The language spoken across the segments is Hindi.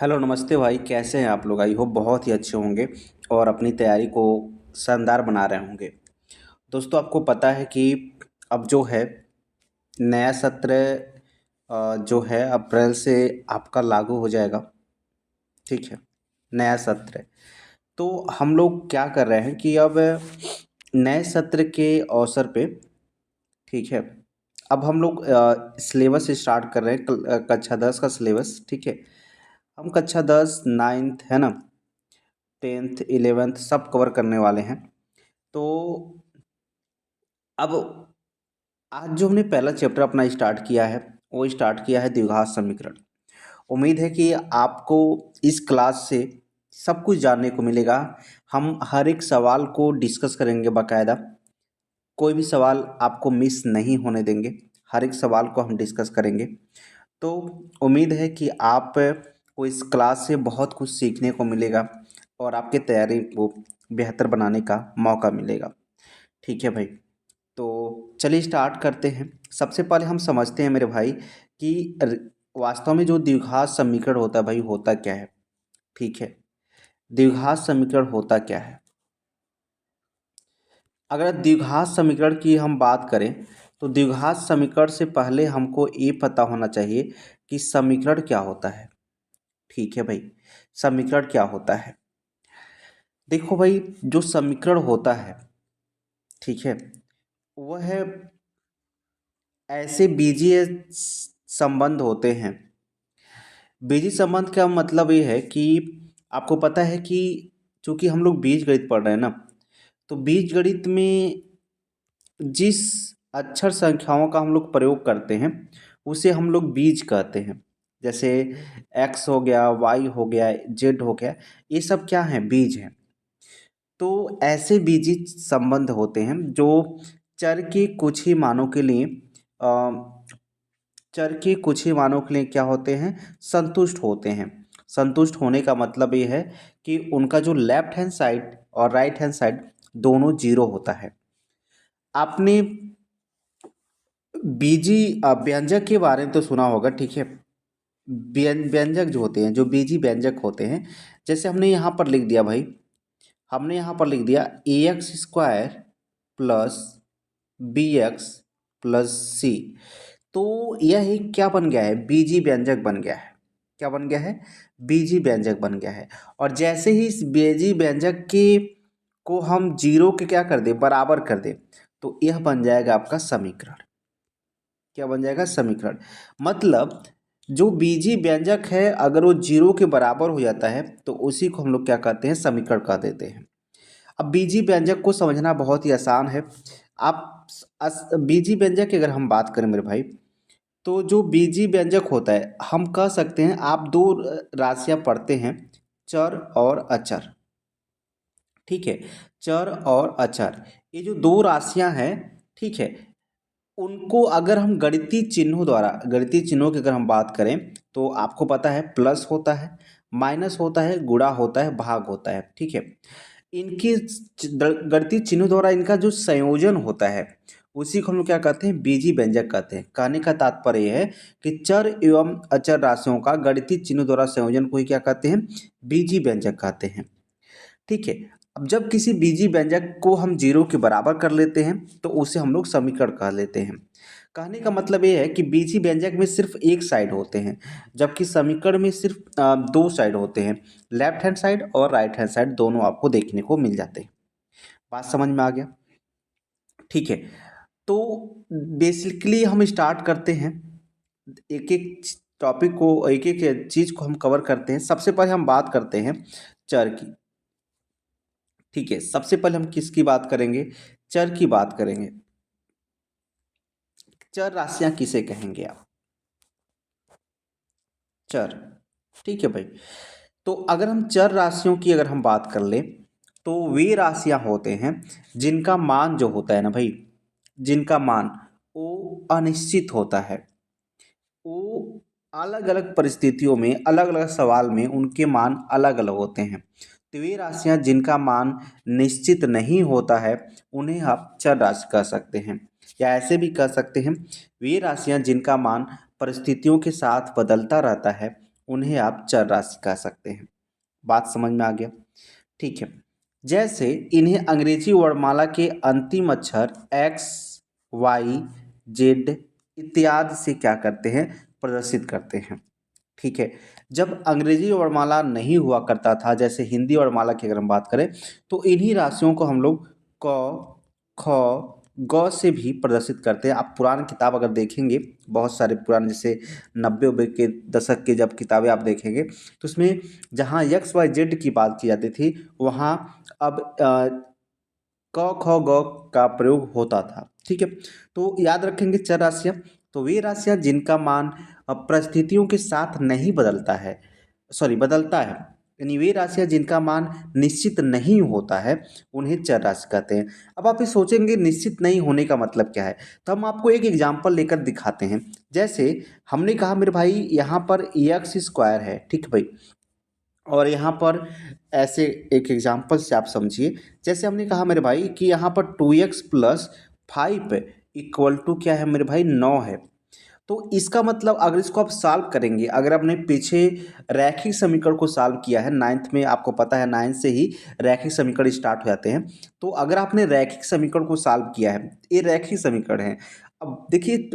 हेलो नमस्ते भाई, कैसे हैं आप लोग? आई होप बहुत ही अच्छे होंगे और अपनी तैयारी को शानदार बना रहे होंगे। दोस्तों, आपको पता है कि अब जो है नया सत्र जो है अप्रैल से आपका लागू हो जाएगा। ठीक है, नया सत्र है। तो हम लोग क्या कर रहे हैं कि अब नए सत्र के अवसर पे, ठीक है, अब हम लोग सिलेबस स्टार्ट कर रहे हैं, कक्षा 10 का सिलेबस। ठीक है, हम कक्षा 10 नाइन्थ है ना, 10th 11th सब कवर करने वाले हैं। तो अब आज जो हमने पहला चैप्टर अपना स्टार्ट किया है वो स्टार्ट किया है द्विघात समीकरण। उम्मीद है कि आपको इस क्लास से सब कुछ जानने को मिलेगा। हम हर एक सवाल को डिस्कस करेंगे बाकायदा। कोई भी सवाल आपको मिस नहीं होने देंगे। हर एक सवाल को हम डिस्कस करेंगे। तो उम्मीद है कि आप को इस क्लास से बहुत कुछ सीखने को मिलेगा और आपके तैयारी को बेहतर बनाने का मौका मिलेगा। ठीक है भाई, तो चलिए स्टार्ट करते हैं। सबसे पहले हम समझते हैं मेरे भाई कि वास्तव में जो द्विघात समीकरण होता है भाई, होता क्या है। ठीक है, द्विघात समीकरण होता क्या है। अगर द्विघात समीकरण की हम बात करें तो द्विघात समीकरण से पहले हमको ये पता होना चाहिए कि समीकरण क्या होता है। ठीक है भाई, समीकरण क्या होता है। देखो भाई, जो समीकरण होता है, ठीक है, वह है ऐसे बीजीय संबंध होते हैं। बीजीय संबंध का मतलब ये है कि आपको पता है कि चूंकि हम लोग बीजगणित पढ़ रहे हैं ना, तो बीजगणित में जिस अक्षर संख्याओं का हम लोग प्रयोग करते हैं उसे हम लोग बीज कहते हैं। जैसे एक्स हो गया, वाई हो गया, जेड हो गया, ये सब क्या है? बीज हैं। तो ऐसे बीजित संबंध होते हैं जो चर के कुछ ही मानों के लिए चर के कुछ ही मानों के लिए क्या होते हैं? संतुष्ट होते हैं। संतुष्ट होने का मतलब ये है कि उनका जो लेफ्ट हैंड साइड और राइट हैंड साइड दोनों जीरो होता है। आपने बीजी व्यंजक के बारे में तो सुना होगा। ठीक है, व्यंजक जो होते हैं, जो बीजी व्यंजक होते हैं, जैसे हमने यहाँ पर लिख दिया भाई, हमने यहाँ पर लिख दिया a x square plus b x plus c. तो यह एक क्या बन गया है? बीजी व्यंजक बन गया है। क्या बन गया है? बीजी व्यंजक बन गया है। और जैसे ही इस बीजी व्यंजक के को हम जीरो के क्या कर दे? बराबर कर दे, तो यह बन जाएगा आपका समीकरण। क्या बन जाएगा? समीकरण। मतलब जो बीजी व्यंजक है अगर वो जीरो के बराबर हो जाता है तो उसी को हम लोग क्या कहते हैं? समीकरण कह देते हैं। अब बीजी व्यंजक को समझना बहुत ही आसान है। आप बीजी व्यंजक की अगर हम बात करें मेरे भाई, तो जो बीजी व्यंजक होता है हम कह सकते हैं, आप दो राशियां पढ़ते हैं, चर और अचर। ठीक है, चर और अचर, ये जो दो राशियां हैं, ठीक है, उनको अगर हम गणितीय चिन्हों द्वारा, गणितीय चिन्हों की अगर हम बात करें तो आपको पता है प्लस होता है, माइनस होता है, गुणा होता है, भाग होता है। ठीक है, इनकी गणितीय चिन्हों द्वारा इनका जो संयोजन होता है उसी को हम लोग क्या कहते हैं? बीजी व्यंजक कहते हैं। कहने का तात्पर्य यह है कि चर एवं अचर राशियों का गणितीय चिन्हों द्वारा संयोजन को ही क्या कहते हैं? बीजी व्यंजक कहते हैं। ठीक है, अब जब किसी बीजी व्यंजक को हम जीरो के बराबर कर लेते हैं तो उसे हम लोग समीकरण कह लेते हैं। कहने का मतलब ये है कि बीजी व्यंजक में सिर्फ एक साइड होते हैं, जबकि समीकरण में सिर्फ दो साइड होते हैं। लेफ्ट हैंड साइड और राइट हैंड साइड दोनों आपको देखने को मिल जाते हैं। बात समझ में आ गया? ठीक है, तो बेसिकली हम स्टार्ट करते हैं, एक एक टॉपिक को, एक एक चीज़ को हम कवर करते हैं। सबसे पहले हम बात करते हैं चर की। ठीक है, सबसे पहले हम किसकी बात करेंगे? चर की बात करेंगे। चर राशियां किसे कहेंगे आप? चर। ठीक है भाई, तो अगर हम चर राशियों की अगर हम बात कर लें तो वे राशियां होते हैं जिनका मान जो होता है ना भाई, जिनका मान वो अनिश्चित होता है। वो अलग अलग परिस्थितियों में, अलग अलग सवाल में उनके मान अलग अलग होते हैं। तो वे राशियां जिनका मान निश्चित नहीं होता है उन्हें आप चर राशि कह सकते हैं, या ऐसे भी कह सकते हैं वे राशियां जिनका मान परिस्थितियों के साथ बदलता रहता है उन्हें आप चर राशि कह सकते हैं। बात समझ में आ गया? ठीक है। जैसे इन्हें अंग्रेजी वर्णमाला के अंतिम अक्षर एक्स, वाई, जेड इत्यादि से क्या करते हैं, प्रदर्शित करते हैं। ठीक है। जब अंग्रेजी वर्णमाला नहीं हुआ करता था, जैसे हिंदी वर्णमाला की अगर हम बात करें, तो इन्हीं राशियों को हम लोग क, ख, ग से भी प्रदर्शित करते हैं। आप पुरानी किताब अगर देखेंगे, बहुत सारे पुराने जैसे 90 के दशक के जब किताबें आप देखेंगे, तो उसमें जहाँ एक्स वाई जेड की बात की जाती थी, वहाँ अब क ख ग का प्रयोग होता था। ठीक है। तो याद रखेंगे चर राशियाँ, तो वे राशियाँ जिनका मान परिस्थितियों के साथ नहीं बदलता है, सॉरी बदलता है, यानी वे राशियाँ जिनका मान निश्चित नहीं होता है, उन्हें चर राशि कहते हैं। अब आप ये सोचेंगे निश्चित नहीं होने का मतलब क्या है, तो हम आपको एक एग्जाम्पल लेकर दिखाते हैं। जैसे हमने कहा मेरे भाई यहाँ पर एक्स स्क्वायर है, ठीक है भाई, और यहाँ पर ऐसे एक एग्जाम्पल से आप समझिए। जैसे हमने कहा मेरे भाई कि यहाँ पर 2x+5 इक्वल टू क्या है मेरे भाई, 9 है। तो इसका मतलब अगर इसको आप सॉल्व करेंगे, अगर आपने पीछे रैखिक समीकरण को सॉल्व किया है, नाइन्थ में आपको पता है 9 से ही रैखिक समीकरण स्टार्ट हो जाते हैं, तो अगर आपने रैखिक समीकरण को सॉल्व किया है, ये रैखिक समीकरण है। अब देखिए,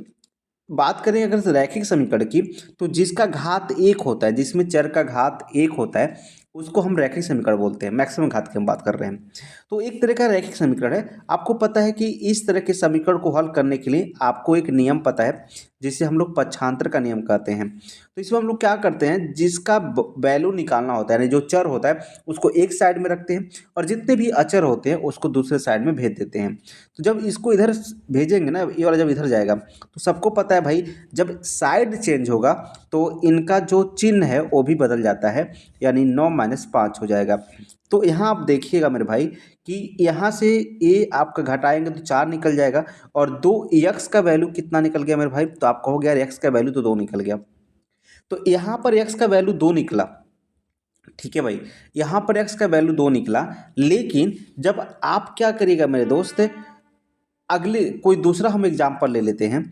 बात करें अगर रैखिक समीकरण की, तो जिसका घात एक होता है, जिसमें चर का घात एक होता है, उसको हम रैखिक समीकरण बोलते हैं। मैक्सिमम घात की हम बात कर रहे हैं, तो एक तरह का रैखिक समीकरण है। आपको पता है कि इस तरह के समीकरण को हल करने के लिए आपको एक नियम पता है, जिसे हम लोग पक्षांतर का नियम कहते हैं। तो इसमें हम लोग क्या करते हैं, जिसका वैल्यू निकालना होता है, यानी जो चर होता है उसको एक साइड में रखते हैं, और जितने भी अचर होते हैं उसको दूसरे साइड में भेज देते हैं। तो जब इसको इधर भेजेंगे ना, ये वाला जब इधर जाएगा, तो सबको पता है भाई, जब साइड चेंज होगा तो इनका जो चिन्ह है वो भी बदल जाता है, यानी 9-5 हो जाएगा। तो यहाँ आप देखिएगा मेरे भाई कि यहाँ से ए आपका घटाएंगे तो 4 निकल जाएगा, और 2 एक्स का वैल्यू कितना निकल गया मेरे भाई, तो आप कहोगे यार एक्स का वैल्यू तो 2 निकल गया। तो यहाँ पर एक्स का वैल्यू 2 निकला, ठीक है भाई, यहाँ पर एक्स का वैल्यू 2 निकला। लेकिन जब आप क्या करिएगा मेरे दोस्त, अगले कोई दूसरा हम एग्जाम्पल ले लेते हैं।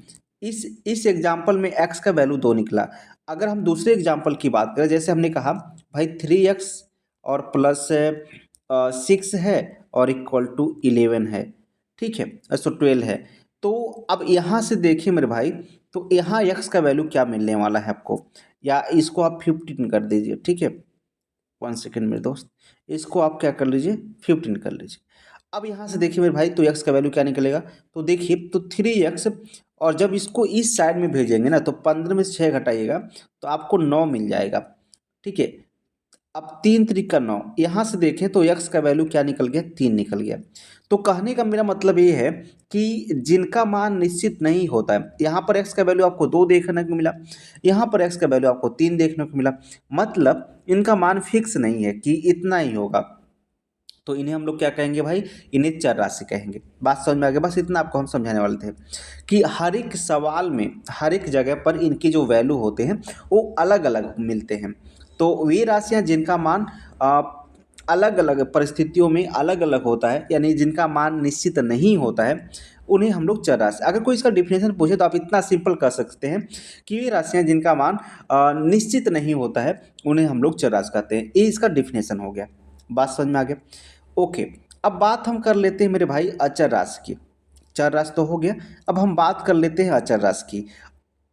इस एग्जाम्पल में x का वैल्यू 2 निकला। अगर हम दूसरे एग्जाम्पल की बात करें, जैसे हमने कहा भाई 3x और प्लस 6 है और इक्वल टू 11 है, ठीक है, सो 12 है। तो अब यहाँ से देखिए मेरे भाई, तो यहाँ x का वैल्यू क्या मिलने वाला है आपको, या इसको आप 15 कर दीजिए, ठीक है, 1 सेकेंड मेरे दोस्त, इसको आप क्या कर लीजिए, 15 कर लीजिए। अब यहाँ से देखिए मेरे भाई, तो x का वैल्यू क्या निकलेगा, तो देखिए तो 3x, और जब इसको इस साइड में भेजेंगे ना, तो 15 में से 6 घटाइएगा तो आपको 9 मिल जाएगा, ठीक है। अब 3×3 = 9, यहाँ से देखें तो x का वैल्यू क्या निकल गया, 3 निकल गया। तो कहने का मेरा मतलब ये है कि जिनका मान निश्चित नहीं होता है, यहाँ पर x का वैल्यू आपको 2 देखने को मिला, यहाँ पर x का वैल्यू आपको 3 देखने को मिला, मतलब इनका मान फिक्स नहीं है कि इतना ही होगा। तो इन्हें हम लोग क्या कहेंगे भाई, इन्हें चर राशि कहेंगे। बात समझ में आ गया? बस इतना आपको हम समझाने वाले थे कि हर एक सवाल में, हर एक जगह पर इनकी जो वैल्यू होते हैं वो अलग अलग मिलते हैं। तो वे राशियाँ जिनका मान अलग अलग परिस्थितियों में अलग अलग होता है, यानी जिनका मान निश्चित नहीं होता है, उन्हें हम लोग चर राशि। अगर कोई इसका डिफिनेशन पूछे तो आप इतना सिंपल कर सकते हैं कि वे राशियाँ जिनका मान निश्चित नहीं होता है, उन्हें हम लोग चर राशि कहते हैं। ये इसका डिफिनेशन हो गया। बात समझ में आ गया? ओके। अब बात हम कर लेते हैं मेरे भाई अचर राशि की। चर राशि तो हो गया, अब हम बात कर लेते हैं अचर राशि की।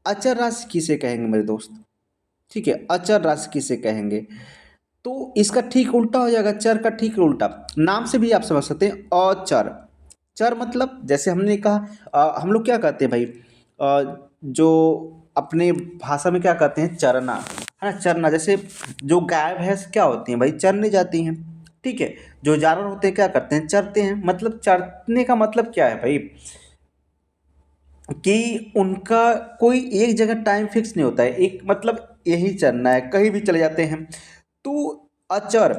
अचर राशि किसे कहेंगे मेरे दोस्त, ठीक है, अचर राशि किसे कहेंगे, तो इसका ठीक उल्टा हो जाएगा, चर का ठीक उल्टा। नाम से भी आप समझ सकते हैं, अचर। चर मतलब जैसे हमने कहा, हम लोग क्या कहते हैं भाई, जो अपने भाषा में क्या कहते हैं, चरना, है ना, चरना। जैसे जो गाय भैंस क्या होती हैं भाई, चरने जाती हैं, ठीक है। जो जानवर होते हैं क्या करते हैं, चरते हैं। मतलब चरने का मतलब क्या है भाई, कि उनका कोई एक जगह टाइम फिक्स नहीं होता है, एक मतलब यही चरना है, कहीं भी चले जाते हैं। तो अचर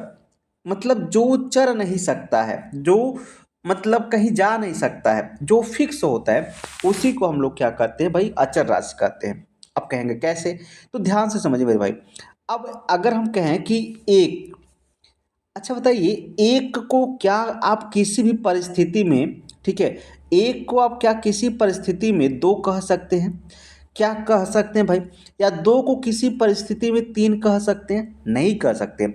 मतलब जो चर नहीं सकता है, जो मतलब कहीं जा नहीं सकता है, जो फिक्स होता है, उसी को हम लोग क्या कहते हैं भाई, अचर राशि कहते हैं। अब कहेंगे कैसे, तो ध्यान से समझिए मेरे भाई। अब अगर हम कहें कि एक, अच्छा बताइए, एक को क्या आप किसी भी परिस्थिति में, ठीक है, एक को आप क्या किसी परिस्थिति में दो कह सकते हैं, क्या कह सकते हैं भाई? या दो को किसी परिस्थिति में तीन कह सकते हैं? नहीं कह सकते।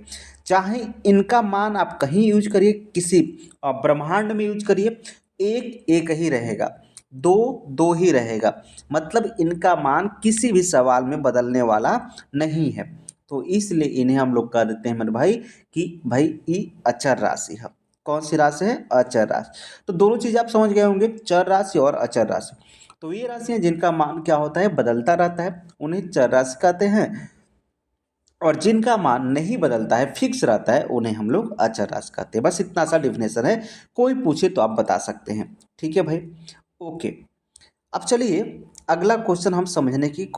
चाहे इनका मान आप कहीं यूज करिए, किसी ब्रह्मांड में यूज करिए, एक एक ही रहेगा, दो दो ही रहेगा। मतलब इनका मान किसी भी सवाल में बदलने वाला नहीं है। तो इसलिए इन्हें हम लोग कह देते हैं मेरे भाई कि भाई ये अचर राशि है। कौन सी राशि है? अचर राशि। तो दोनों चीज़ आप समझ गए होंगे, चर राशि और अचर राशि। तो ये राशियां जिनका मान क्या होता है? बदलता रहता है, उन्हें चर राशि कहते हैं। और जिनका मान नहीं बदलता है, फिक्स रहता है, उन्हें हम लोग अचर राशि कहते हैं। बस इतना सा डिफिनेशन है, कोई पूछे तो आप बता सकते हैं। ठीक है भाई, ओके। अब चलिए अगला क्वेश्चन हम समझने की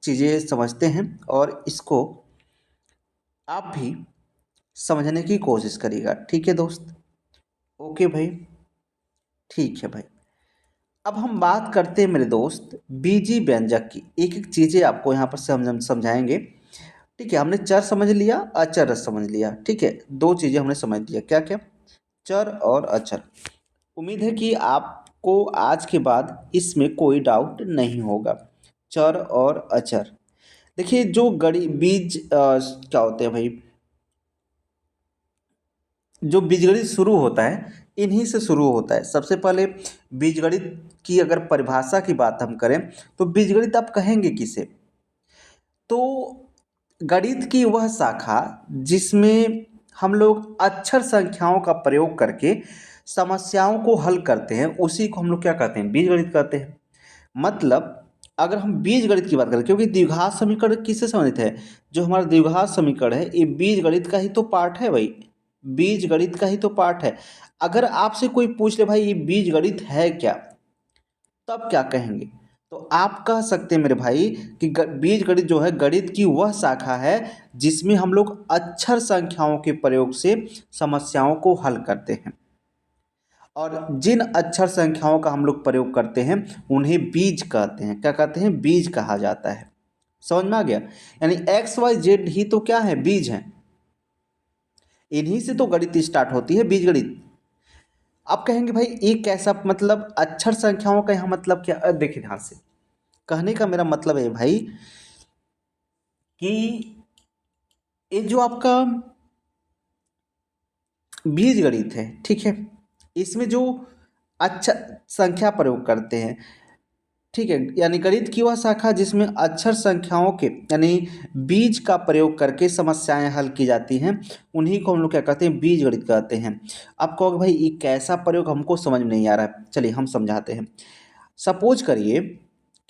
चीज़ें समझते हैं, और इसको आप भी समझने की कोशिश करिएगा। ठीक है दोस्त? ओके भाई, ठीक है भाई। अब हम बात करते हैं मेरे दोस्त बीजी व्यंजक की। एक एक चीज़ें आपको यहाँ पर समझाएंगे। ठीक है, हमने चर समझ लिया, अचर समझ लिया। ठीक है, दो चीज़ें हमने समझ लिया, क्या क्या? चर और अचर। उम्मीद है कि आपको आज के बाद इसमें कोई डाउट नहीं होगा। चर और अचर, देखिए जो गणित बीज क्या होते हैं भाई, जो बीजगणित शुरू होता है इन्हीं से शुरू होता है। सबसे पहले बीजगणित की अगर परिभाषा की बात हम करें तो बीजगणित आप कहेंगे किसे? तो गणित की वह शाखा जिसमें हम लोग अक्षर संख्याओं का प्रयोग करके समस्याओं को हल करते हैं, उसी को हम लोग क्या कहते हैं? बीजगणित कहते हैं। मतलब अगर हम बीजगणित की बात करें, क्योंकि द्विघात समीकरण किससे संबंधित है? जो हमारा द्विघात समीकरण है ये बीजगणित का ही तो पार्ट है भाई, बीजगणित का ही तो पार्ट है। अगर आपसे कोई पूछ ले भाई ये बीजगणित है क्या, तब क्या कहेंगे? तो आप कह सकते हैं मेरे भाई कि बीजगणित जो है गणित की वह शाखा है जिसमें हम लोग अक्षर संख्याओं के प्रयोग से समस्याओं को हल करते हैं। और जिन अक्षर संख्याओं का हम लोग प्रयोग करते हैं उन्हें बीज कहते हैं। क्या कहते हैं? बीज कहा जाता है। समझ में आ गया? यानी एक्स वाई जेड ही तो क्या है? बीज है। इन्हीं से तो गणित स्टार्ट होती है, बीज गणित। आप कहेंगे भाई ये कैसा, मतलब अक्षर संख्याओं का यहाँ मतलब क्या? देखिए ध्यान से, कहने का मेरा मतलब है भाई कि ये जो आपका बीज गणित है, ठीक है, इसमें जो अच्छा संख्या प्रयोग करते हैं, ठीक है, यानी गणित की वह शाखा जिसमें अक्षर संख्याओं के यानी बीज का प्रयोग करके समस्याएं हल की जाती हैं, उन्हीं को हम लोग क्या कहते हैं? बीज गणित कहते हैं। आप कहोगे भाई ये कैसा प्रयोग, हमको समझ में नहीं आ रहा है। चलिए हम समझाते हैं। सपोज करिए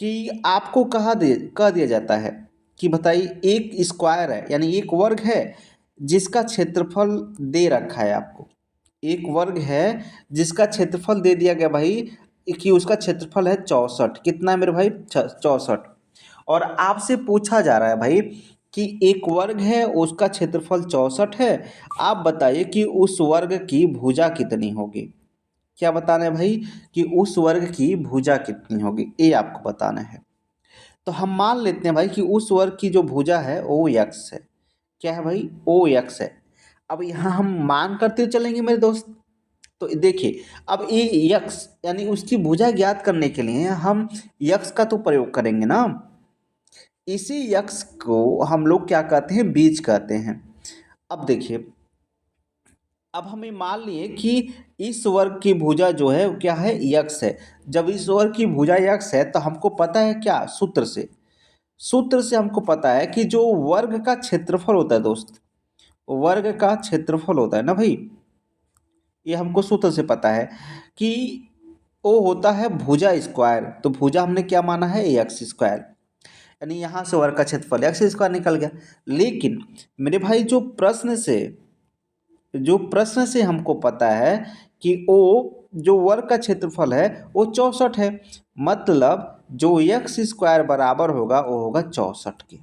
कि आपको कह दिया जाता है कि बताइए एक स्क्वायर है, यानी एक वर्ग है जिसका क्षेत्रफल दे रखा है आपको। एक वर्ग है जिसका क्षेत्रफल दे दिया गया भाई कि उसका क्षेत्रफल है 64। कितना है मेरे भाई? 64। और आपसे पूछा जा रहा है भाई कि एक वर्ग है उसका क्षेत्रफल 64 है, आप बताइए कि उस वर्ग की भुजा कितनी होगी। क्या बताना है भाई? कि उस वर्ग की भुजा कितनी होगी, ये आपको बताना है। तो हम मान लेते हैं भाई कि उस वर्ग की जो भुजा है वो एक्स है। क्या है भाई? ओ एक्स है। अब यहाँ हम मान करते चलेंगे मेरे दोस्त। तो देखिए अब ये यक्स यानी उसकी भुजा ज्ञात करने के लिए हम यक्स का तो प्रयोग करेंगे ना। इसी यक्स को हम लोग क्या कहते हैं? बीज कहते हैं। अब देखिए, अब हमें मान लिए कि इस वर्ग की भुजा जो है वो क्या है? यक्स है। जब इस वर्ग की भुजा यक्स है तो हमको पता है क्या? सूत्र से हमको पता है कि जो वर्ग का क्षेत्रफल होता है दोस्त, वर्ग का क्षेत्रफल होता है ना भाई, ये हमको सूत्र से पता है कि वो होता है भुजा स्क्वायर। तो भुजा हमने क्या माना है? X square. यानी यहाँ से वर्ग का क्षेत्रफल एक्स स्क्वायर निकल गया। लेकिन मेरे भाई जो प्रश्न से हमको पता है कि वो जो वर्ग का क्षेत्रफल है वो 64 है। मतलब जो एक्स स्क्वायर बराबर होगा वो होगा 64 के।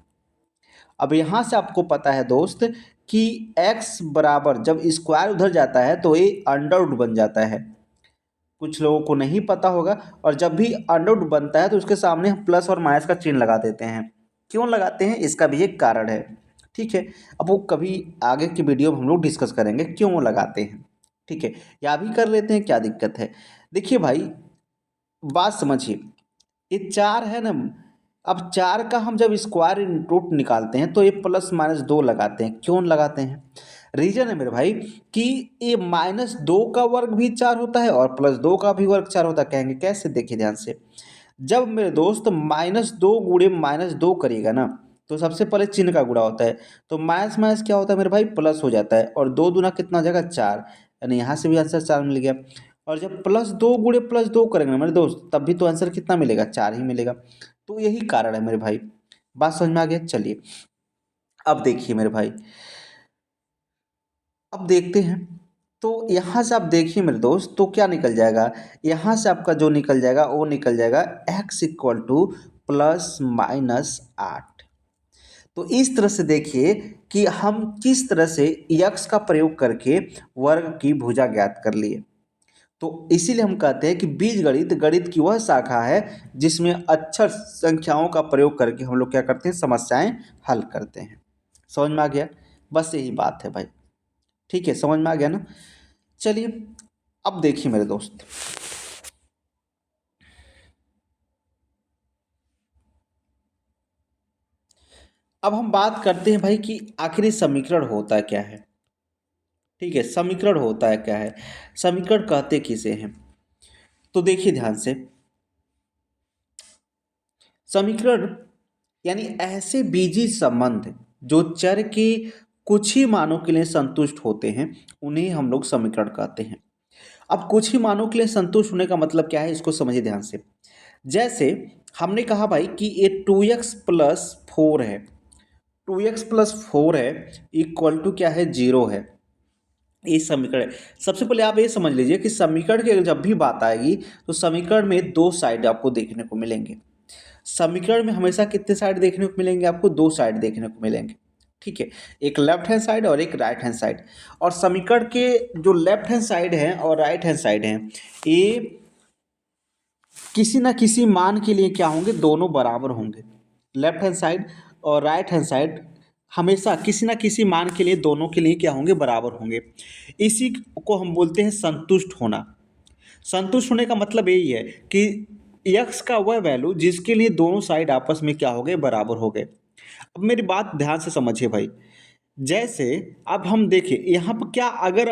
अब यहाँ से आपको पता है दोस्त कि x बराबर जब स्क्वायर उधर जाता है तो ये अंडर रूट बन जाता है। कुछ लोगों को नहीं पता होगा, और जब भी अंडर रूट बनता है तो उसके सामने हम प्लस और माइनस का चिन्ह लगा देते हैं। क्यों लगाते हैं? इसका भी एक कारण है। ठीक है, अब वो कभी आगे की वीडियो में हम लोग डिस्कस करेंगे क्यों वो लगाते हैं। ठीक है, या भी कर लेते हैं, क्या दिक्कत है? देखिए भाई, बात समझिए, ये चार है ना, अब 4 का हम जब स्क्वायर रूट निकालते हैं तो ये प्लस माइनस 2 लगाते हैं। क्यों लगाते हैं? रीजन है मेरे भाई कि ये -2 का वर्ग भी 4 होता है और +2 का भी वर्ग 4 होता है। कहेंगे कैसे? देखिए ध्यान से। जब मेरे दोस्त -2 गुणे -2 करिएगा ना, तो सबसे पहले चिन्ह का गुणा होता है। तो माइनस माइनस क्या होता है मेरे भाई? प्लस हो जाता है और 2 दूना कितना हो जाएगा? 4। यानी यहाँ से भी आंसर 4 मिल गया। और जब +2 गुणे +2 करेंगे ना मेरे दोस्त, तब भी तो आंसर कितना मिलेगा? 4 ही मिलेगा। तो यही कारण है मेरे भाई। बात समझ में आ गया? चलिए अब देखिए मेरे भाई, अब देखते हैं। तो यहाँ से आप देखिए मेरे दोस्त, तो क्या निकल जाएगा? यहाँ से आपका जो निकल जाएगा वो निकल जाएगा x = ±8। तो इस तरह से देखिए कि हम किस तरह से यक्स का प्रयोग करके वर्ग की भुजा ज्ञात कर लिए। तो इसीलिए हम कहते हैं कि बीजगणित गणित की वह शाखा है जिसमें अक्षर संख्याओं का प्रयोग करके हम लोग क्या करते हैं? समस्याएं हल करते हैं। समझ में आ गया? बस यही बात है भाई। ठीक है, समझ में आ गया ना? चलिए अब देखिए मेरे दोस्त, अब हम बात करते हैं भाई कि आखिर ये समीकरण होता क्या है। ठीक है, समीकरण होता है क्या है, समीकरण कहते किसे हैं? तो देखिए ध्यान से, समीकरण यानी ऐसे बीजीय संबंध जो चर के कुछ ही मानों के लिए संतुष्ट होते हैं, उन्हें हम लोग समीकरण कहते हैं। अब कुछ ही मानों के लिए संतुष्ट होने का मतलब क्या है, इसको समझिए ध्यान से। जैसे हमने कहा भाई कि ये 2x + 4 है, 2x + 4 है इक्वल टू क्या है? 0 है। ये समीकरण है। सबसे पहले आप ये समझ लीजिए कि समीकरण की जब भी बात आएगी तो समीकरण में दो साइड आपको देखने को मिलेंगे। समीकरण में हमेशा कितने साइड देखने को मिलेंगे? आपको दो साइड देखने को मिलेंगे। ठीक है, एक लेफ्ट हैंड साइड और एक राइट हैंड साइड। और समीकरण के जो लेफ्ट हैंड साइड है और राइट हैंड साइड है, ये किसी ना किसी मान के लिए क्या होंगे? दोनों बराबर होंगे। लेफ्ट हैंड साइड और राइट हैंड साइड हमेशा किसी ना किसी मान के लिए, दोनों के लिए क्या होंगे? बराबर होंगे। इसी को हम बोलते हैं संतुष्ट होना। संतुष्ट होने का मतलब यही है कि यक्स का वह वैल्यू जिसके लिए दोनों साइड आपस में क्या हो गए? बराबर हो गए। अब मेरी बात ध्यान से समझिए भाई। जैसे अब हम देखें यहाँ पर, क्या अगर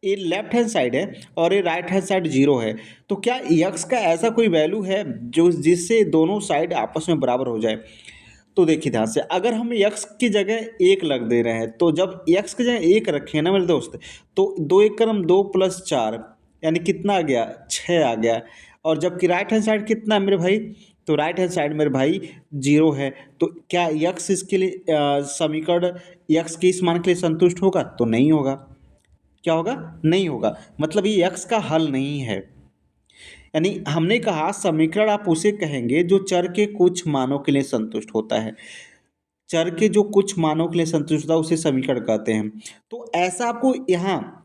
ये लेफ्ट हैंड साइड है और ये राइट हैंड साइड 0 है, तो क्या यक्स का ऐसा कोई वैल्यू है जो जिससे दोनों साइड आपस में बराबर हो जाए? तो देखिए ध्यान से, अगर हम यक्स की जगह 1 रख दे रहे हैं, तो जब यक्स की जगह 1 रखे ना मेरे दोस्त, तो 2 1 करम 2 + 4 यानी कितना आ गया? 6 आ गया। और जबकि राइट हैंड साइड कितना है मेरे भाई? तो राइट हैंड साइड मेरे भाई 0 है। तो क्या यक्स इसके लिए समीकरण यक्स के इस मान के लिए संतुष्ट होगा? तो नहीं होगा। क्या होगा? नहीं होगा। मतलब ये यक्स का हल नहीं है। यानी हमने कहा समीकरण आप उसे कहेंगे जो चर के कुछ मानों के लिए संतुष्ट होता है। चर के जो कुछ मानों के लिए संतुष्ट होता है उसे समीकरण कहते हैं। तो ऐसा आपको यहाँ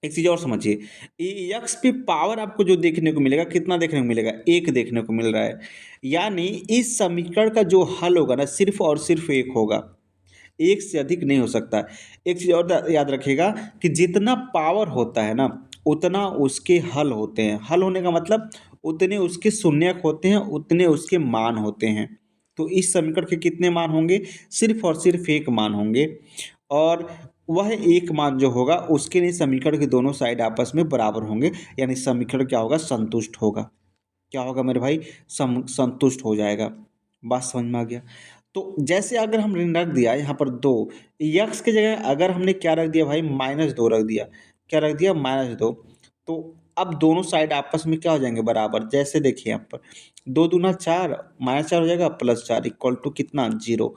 एक चीज़ और समझिए, यक्स पे पावर आपको जो देखने को मिलेगा, कितना देखने को मिलेगा? 1 देखने को मिल रहा है। यानी इस समीकरण का जो हल होगा ना, सिर्फ और सिर्फ 1 होगा। एक से अधिक नहीं हो सकता। एक चीज़ और याद रखिएगा कि जितना पावर होता है ना, उतना उसके हल होते हैं। हल होने का मतलब उतने उसके शून्यक होते हैं, उतने उसके मान होते हैं। तो इस समीकरण के कितने मान होंगे? सिर्फ और सिर्फ एक मान होंगे। और वह एक मान जो होगा उसके लिए समीकरण के दोनों साइड आपस में बराबर होंगे। यानी समीकरण क्या होगा? संतुष्ट होगा। क्या होगा मेरे भाई? संतुष्ट हो जाएगा। बात समझ में आ गया? तो जैसे अगर हमने रख दिया यहाँ पर 2, यक्स की जगह अगर हमने क्या रख दिया भाई? -2 रख दिया। क्या रख दिया? -2। तो अब दोनों साइड आपस में क्या हो जाएंगे? बराबर। जैसे देखिए यहाँ पर 2 दूना 4, -4 हो जाएगा, +4 इक्वल टू कितना? 0।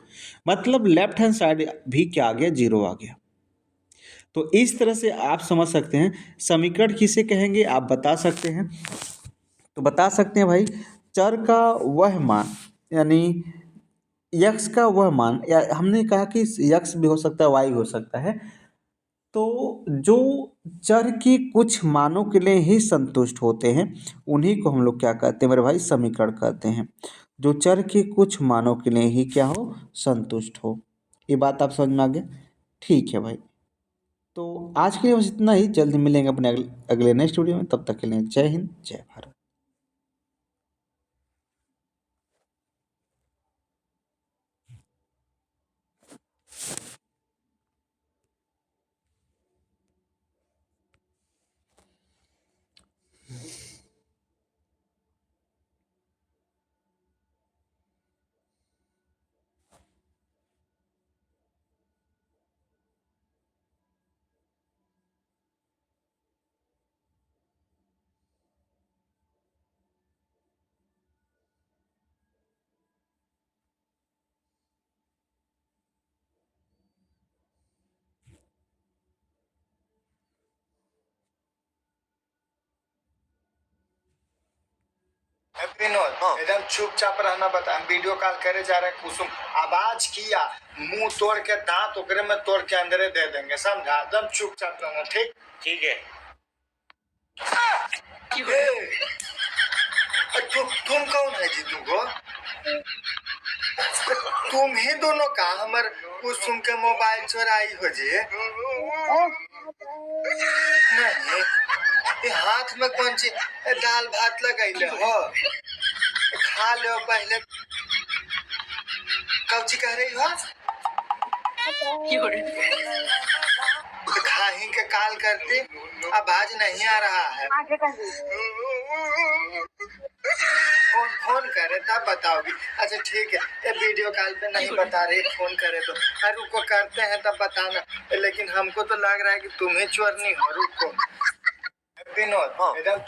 मतलब लेफ्ट हैंड साइड भी क्या आ गया? 0 आ गया। तो इस तरह से आप समझ सकते हैं समीकरण किसे कहेंगे, आप बता सकते हैं। तो बता सकते हैं भाई, चर का वह मान, यानी यक्स का वह मान, या हमने कहा कि यक्स भी हो सकता है, वाई भी हो सकता है। तो जो चर के कुछ मानों के लिए ही संतुष्ट होते हैं, उन्हीं को हम लोग क्या कहते हैं मेरे भाई? समीकरण कहते हैं। जो चर के कुछ मानों के लिए ही क्या हो? संतुष्ट हो। ये बात आप समझ में आ गया? ठीक है भाई। तो आज के लिए बस इतना ही। जल्द मिलेंगे अपने अगले नेक्स्ट वीडियो में। तब तक के लिए जय हिंद, जय भारत। विनोद एकदम चुपचाप रहना बता। हम वीडियो कॉल करे जा रहे हैं, कुसुम आवाज किया, मुंह तोड़ के दांत ओकरे में तोड़ के अंदर दे देंगे, समझा? एकदम चुपचाप रहना, ठीक? ठीक है। तुम कौन है जी? तुमको तुम ही दोनों का हमर कुसुम के मोबाइल चोराई हो जी? नहीं, ये हाथ में कौन सी दाल भात लगाइले हो? खा लो पहले। कौची कह रही हो? खाही के काल करती, आवाज नहीं आ रहा है। फोन करे तब बताओगी। अच्छा ठीक है, ये वीडियो कॉल पे नहीं बता रही, फोन करे तो रुको करते हैं तब बताना। लेकिन हमको तो लग रहा है कि तुम ही चोरनी हो। रुको विनोद एकदम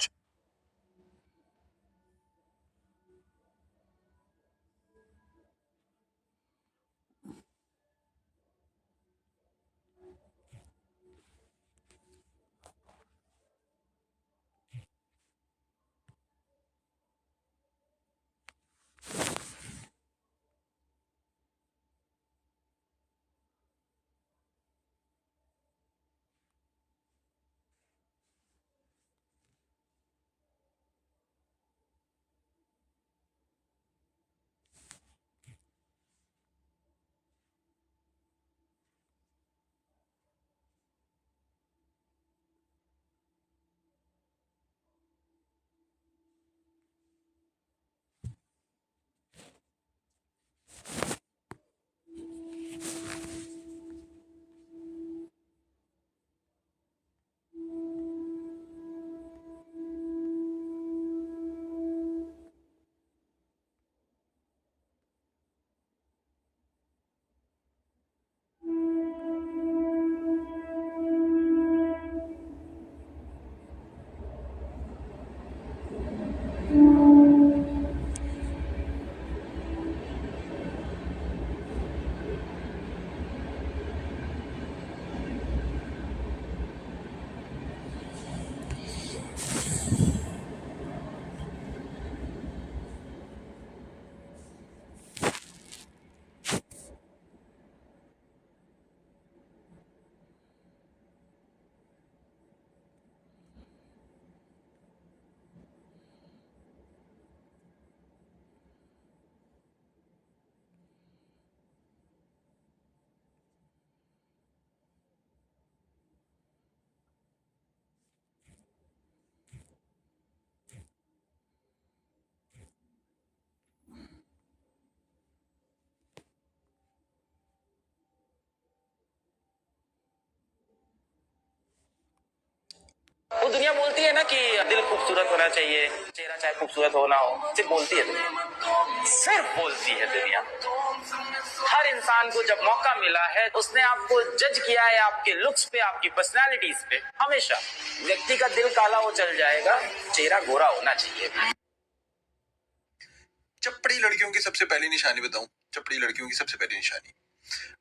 वो दुनिया बोलती है ना कि दिल खूबसूरत होना चाहिए, चेहरा चाहे खूबसूरत हो ना हो, सिर्फ बोलती है दुनिया, सिर्फ बोलती है दुनिया। हर इंसान को जब मौका मिला है, उसने आपको जज किया है आपके लुक्स पे, आपकी पर्सनालिटीज पे। हमेशा व्यक्ति का दिल काला हो चल जाएगा, चेहरा गोरा होना चाहिए। चपड़ी लड़कियों की सबसे पहली निशानी बताऊं? चपड़ी लड़कियों की सबसे पहली निशानी,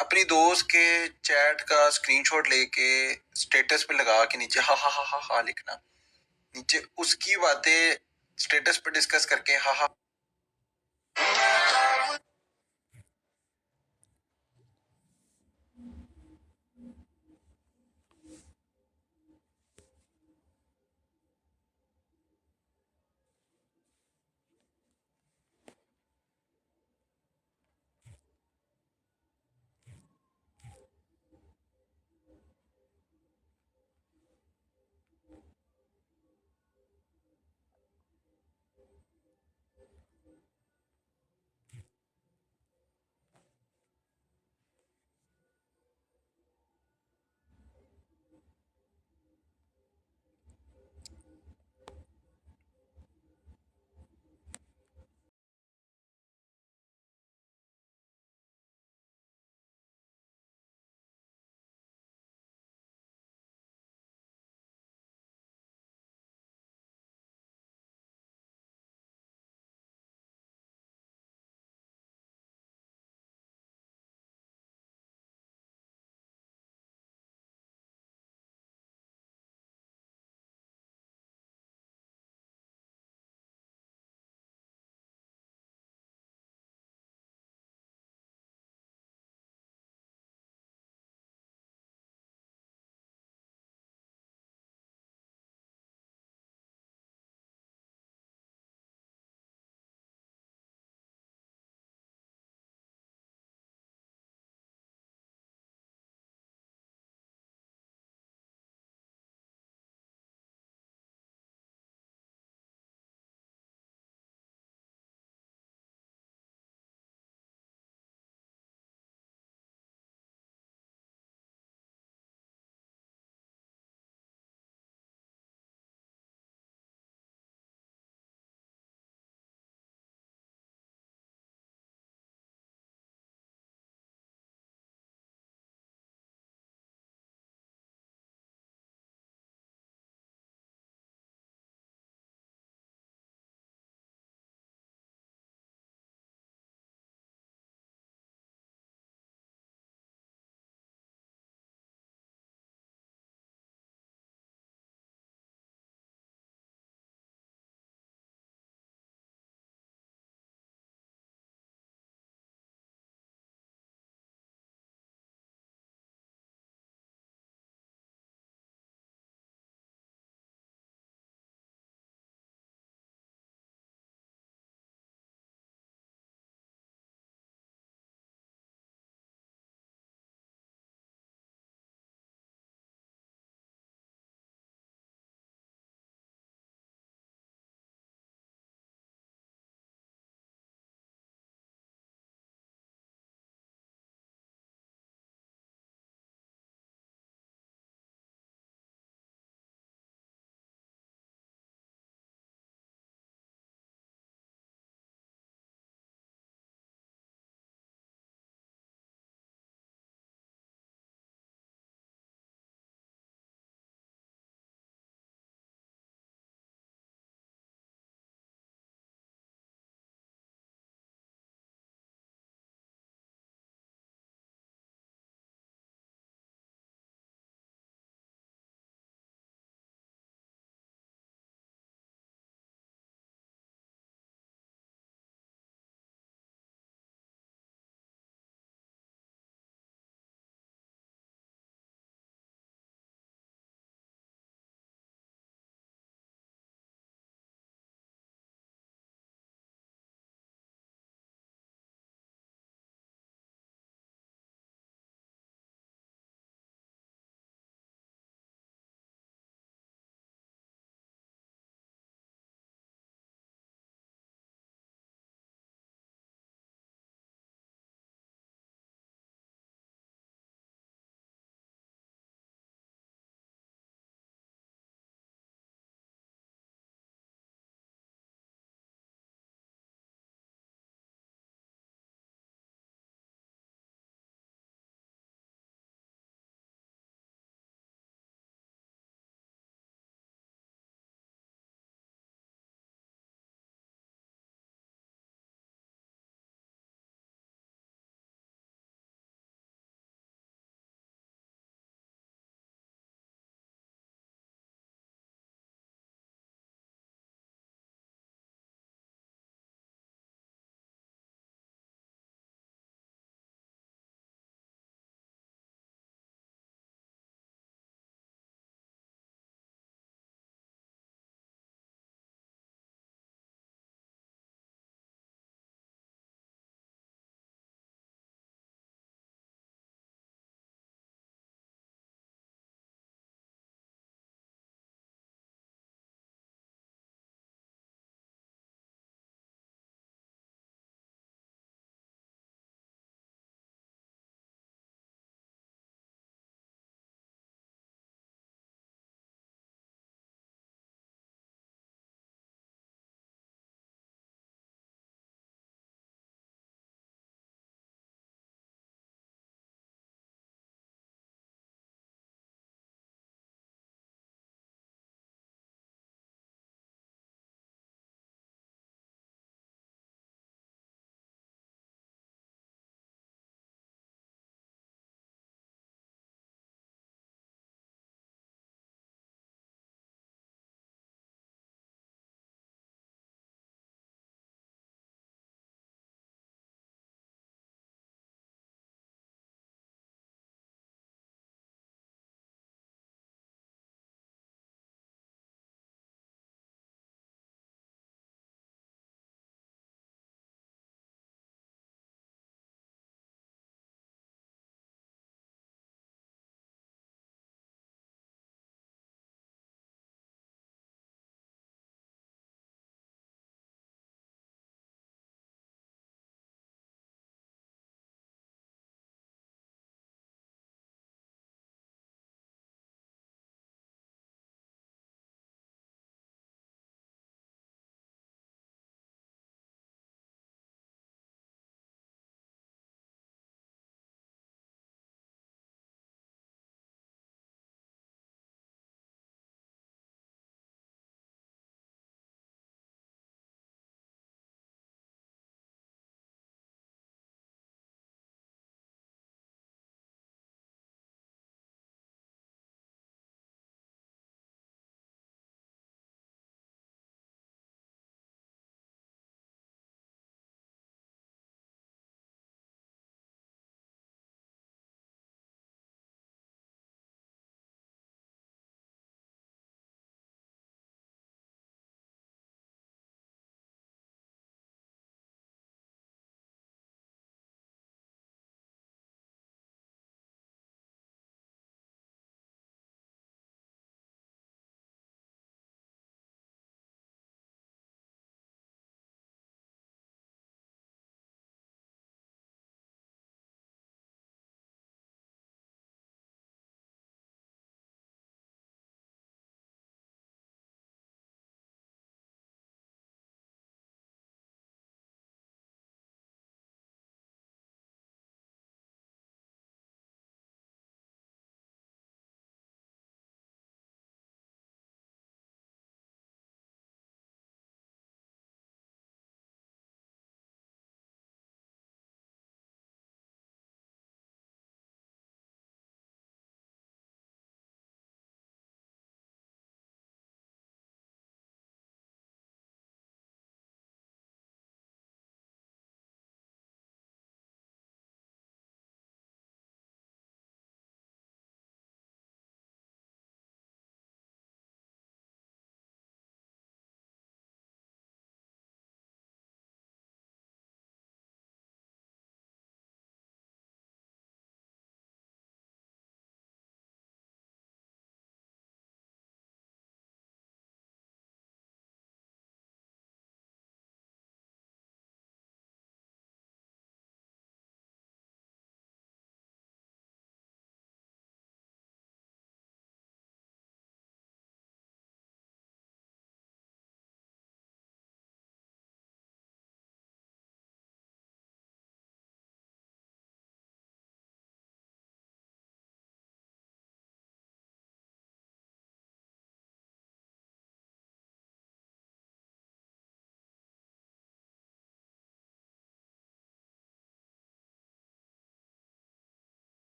अपनी दोस्त के चैट का स्क्रीनशॉट लेके स्टेटस पे लगा के नीचे हा हा हा हा हा लिखना, नीचे उसकी बातें स्टेटस पे डिस्कस करके हा हा